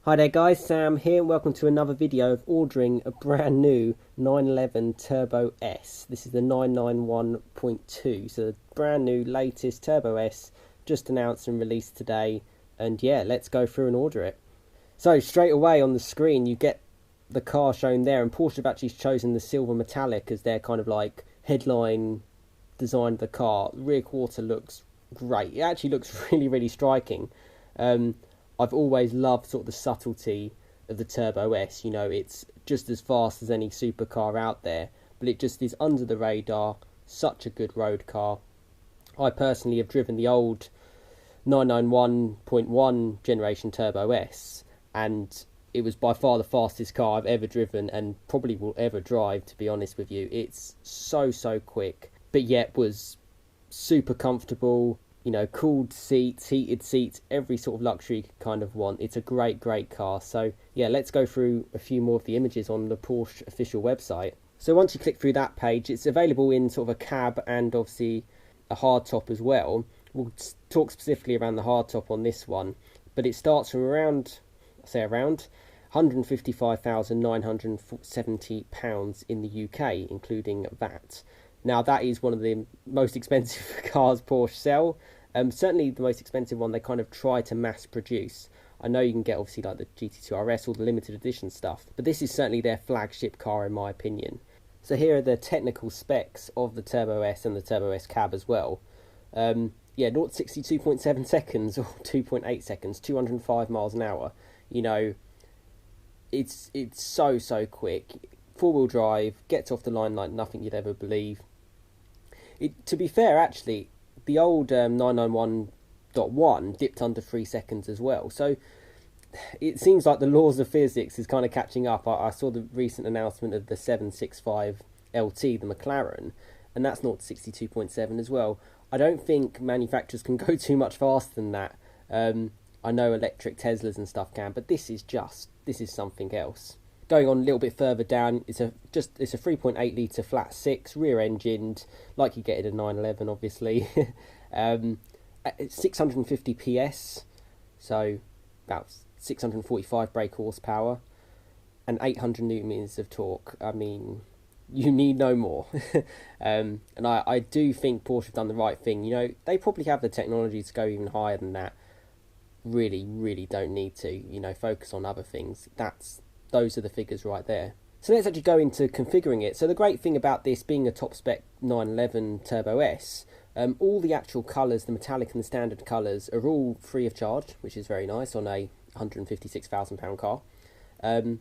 Hi there guys, Sam here and welcome to another video of ordering a brand new 911 Turbo S. This is the 991.2, so the brand new latest Turbo S just announced and released today, and yeah, let's go through and order it. So straight away on the screen you get the car shown there, and Porsche have actually chosen the silver metallic as their kind of like headline design of the car. The rear quarter looks great, it actually looks really striking. I've always loved sort of the subtlety of the Turbo S. You know, it's just as fast as any supercar out there, but it just is under the radar, such a good road car. I personally have driven the old 991.1 generation Turbo S, and it was by far the fastest car I've ever driven and probably will ever drive, to be honest with you. It's so quick, but yet was super comfortable. You know, cooled seats, heated seats, every sort of luxury you could kind of want. It's a great car. So yeah, let's go through a few more of the images on the Porsche official website. So once you click through that page, it's available in sort of a cab and obviously a hardtop as well. We'll talk specifically around the hardtop on this one, but it starts from around £155,970 in the UK, including VAT. Now that is one of the most expensive cars Porsche sell. Certainly the most expensive one they kind of try to mass produce. I know you can get obviously like the GT2 RS or the limited edition stuff, but this is certainly their flagship car in my opinion. So here are the technical specs of the Turbo S and the Turbo S cab as well. Yeah, 0 to 62.7 seconds or 2.8 seconds, 205 miles an hour. You know, it's so quick. Four-wheel drive, gets off the line like nothing you'd ever believe. To be fair, actually, the old 991.1 dipped under 3 seconds as well. So it seems like the laws of physics is kind of catching up. I saw the recent announcement of the 765 LT, the McLaren, and that's 0 to 62.7 as well. I don't think manufacturers can go too much faster than that. I know electric Teslas and stuff can, but this is something else. Going on a little bit further down, it's a 3.8 litre flat six, rear engined, like you get in a 911 obviously. 650 PS, so about 645 brake horsepower, and 800 newton meters of torque. I mean, you need no more. And I do think Porsche have done the right thing. You know, they probably have the technology to go even higher than that. Really don't need to, you know, focus on other things. Those are the figures right there. So let's actually go into configuring it. So the great thing about this being a top spec 911 Turbo S, all the actual colours, the metallic and the standard colours, are all free of charge, which is very nice on a £156,000 car. And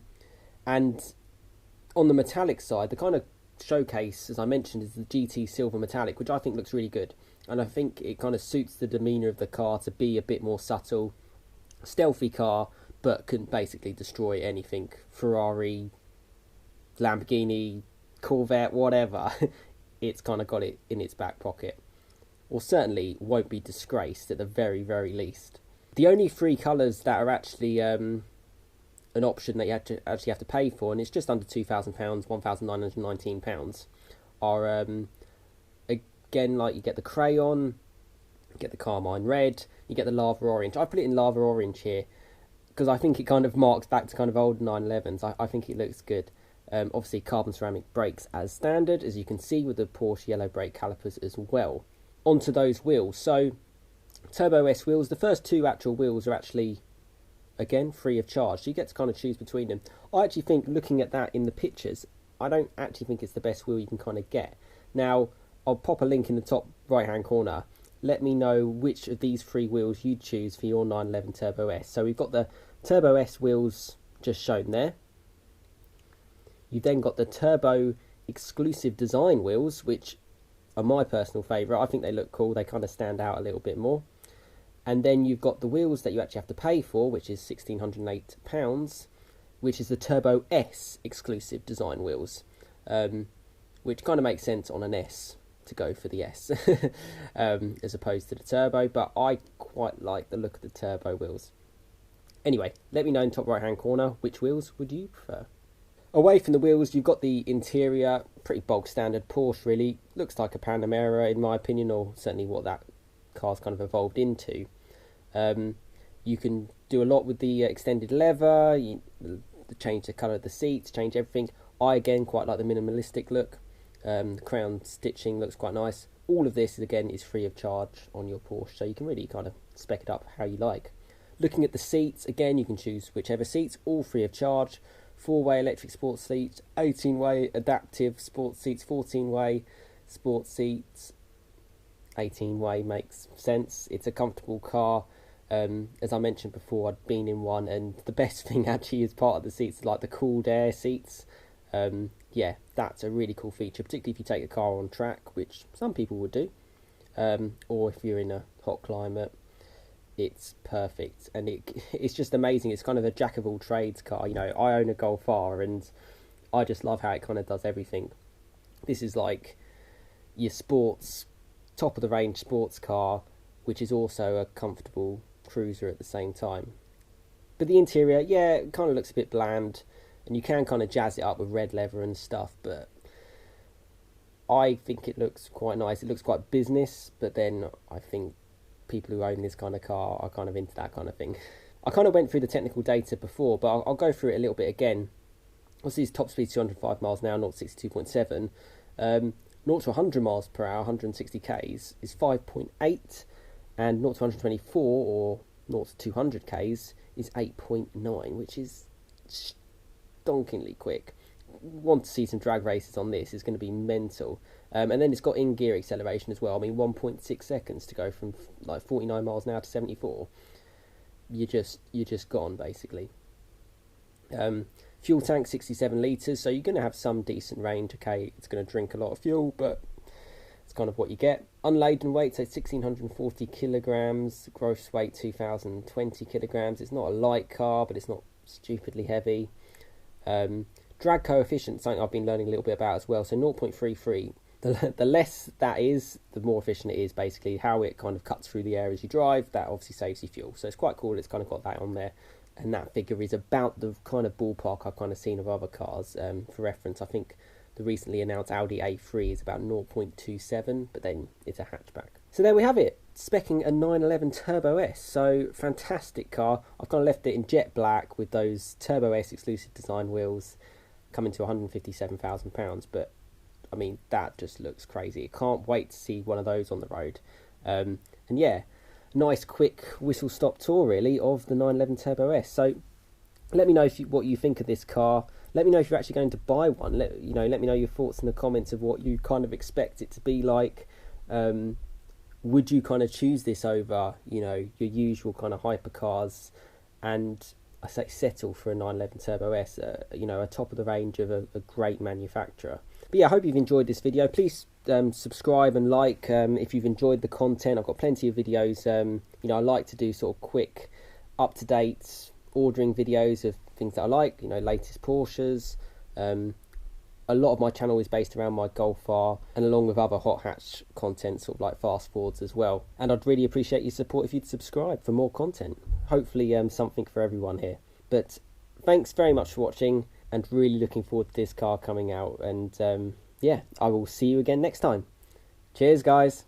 on the metallic side, the kind of showcase, as I mentioned, is the GT Silver Metallic, which I think looks really good. And I think it kind of suits the demeanour of the car to be a bit more subtle, stealthy car, but can basically destroy anything. Ferrari, Lamborghini, Corvette, whatever. It's kind of got it in its back pocket. Or certainly won't be disgraced at the very least. The only three colours that are actually an option that you actually have to pay for, and it's just under £2,000, £1,919, are again, like you get the crayon, you get the carmine red, you get the lava orange. I put it in lava orange here because I think it kind of marks back to kind of old 911s. I think it looks good. Obviously carbon ceramic brakes as standard, as you can see, with the Porsche yellow brake calipers as well. Onto those wheels. So Turbo S wheels, the first two actual wheels are actually, again, free of charge. So you get to kind of choose between them. I actually think, looking at that in the pictures, I don't actually think it's the best wheel you can kind of get. Now, I'll pop a link in the top right hand corner. Let me know which of these three wheels you'd choose for your 911 Turbo S. So we've got the Turbo S wheels just shown there. You've then got the Turbo exclusive design wheels, which are my personal favourite. I think they look cool. They kind of stand out a little bit more. And then you've got the wheels that you actually have to pay for, which is £1,608, which is the Turbo S exclusive design wheels, which kind of makes sense on an S to go for the S as opposed to the Turbo, but I quite like the look of the Turbo wheels. Anyway, let me know in the top right hand corner which wheels would you prefer. Away from the wheels, you've got the interior, pretty bog standard Porsche really. Looks like a Panamera in my opinion, or certainly what that car's kind of evolved into. You can do a lot with the extended leather, change the colour of the seats, change everything. I again quite like the minimalistic look. The crown stitching looks quite nice. All of this again is free of charge on your Porsche, so you can really kind of spec it up how you like. Looking at the seats, again you can choose whichever seats, all free of charge. 4-way electric sports seats, 18-way adaptive sports seats, 14-way sports seats, 18-way makes sense. It's a comfortable car. As I mentioned before, I'd been in one, and the best thing actually is part of the seats, like the cooled air seats. Yeah, that's a really cool feature, particularly if you take a car on track, which some people would do, or if you're in a hot climate. It's perfect, and it's just amazing. It's kind of a jack of all trades car. You know, I own a Golf R, and I just love how it kind of does everything. This is like your sports, top of the range sports car, which is also a comfortable cruiser at the same time. But the interior, yeah, it kind of looks a bit bland, and you can kind of jazz it up with red leather and stuff, but I think it looks quite nice. It looks quite business, but then I think people who own this kind of car are kind of into that kind of thing. I kind of went through the technical data before, but I'll go through it a little bit again. Obviously, it's top speed 205 miles an hour, 0 to 62.7. 0 to 100 miles per hour, 160 k's, is 5.8, and 0 to 124 or 0 to 200 k's is 8.9, which is stonkingly quick. Want to see some drag races on this, it's going to be mental. And then it's got in-gear acceleration as well. I mean, 1.6 seconds to go from like 49 miles an hour to 74. You're just gone, basically. Fuel tank 67 litres, so you're going to have some decent range. Okay, it's going to drink a lot of fuel, but it's kind of what you get. Unladen weight, so 1,640 kilograms. Gross weight 2,020 kilograms. It's not a light car, but it's not stupidly heavy. Drag coefficient, something I've been learning a little bit about as well. So 0.33. The less that is, the more efficient it is, basically. How it kind of cuts through the air as you drive, that obviously saves you fuel. So it's quite cool, it's kind of got that on there. And that figure is about the kind of ballpark I've kind of seen of other cars. For reference, I think the recently announced Audi A3 is about 0.27, but then it's a hatchback. So there we have it, speccing a 911 Turbo S. So fantastic car. I've kind of left it in jet black with those Turbo S exclusive design wheels, coming to £157,000, but I mean, that just looks crazy. I can't wait to see one of those on the road. And yeah, nice quick whistle stop tour really of the 911 Turbo S. So let me know what you think of this car. Let me know if you're actually going to buy one. Let me know your thoughts in the comments of what you kind of expect it to be like. Would you kind of choose this over, your usual kind of hypercars, and I say settle for a 911 Turbo S, a top of the range of a great manufacturer. But yeah, I hope you've enjoyed this video. Please subscribe and like if you've enjoyed the content. I've got plenty of videos. I like to do sort of quick, up-to-date ordering videos of things that I like. Latest Porsches. A lot of my channel is based around my Golf R, and along with other hot hatch content, sort of like fast forwards as well. And I'd really appreciate your support if you'd subscribe for more content. Hopefully something for everyone here. But thanks very much for watching, and really looking forward to this car coming out. And yeah, I will see you again next time. Cheers, guys.